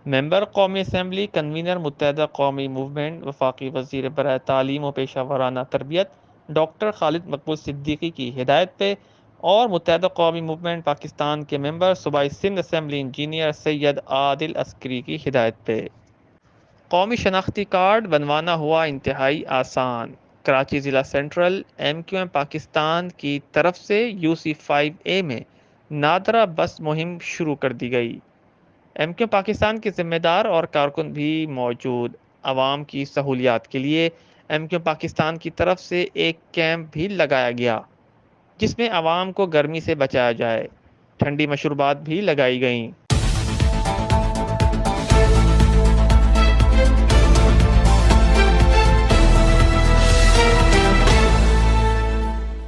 ممبر قومی assembly convener متحدہ قومی موومنٹ وفاقی وزیر برائے تعلیم و پیشہ ورانہ تربیت ڈاکٹر خالد مقبول صدیقی کی ہدایت پہ اور متحدہ قومی موومنٹ پاکستان کے ممبر صوبائی سندھ اسمبلی انجینئر سید عادل عسکری کی ہدایت پہ قومی شناختی کارڈ بنوانا ہوا انتہائی آسان۔ کراچی ضلع central M Q M Pakistan کی طرف سے UC5A میں نادرہ بس مہم شروع کر دی گئی۔ ایم کیو پاکستان کے ذمہ دار اور کارکن بھی موجود۔ عوام کی سہولیات کے لیے ایم کیو پاکستان کی طرف سے ایک کیمپ بھی لگایا گیا جس میں عوام کو گرمی سے بچایا جائے۔ ٹھنڈی مشروبات بھی لگائی گئیں۔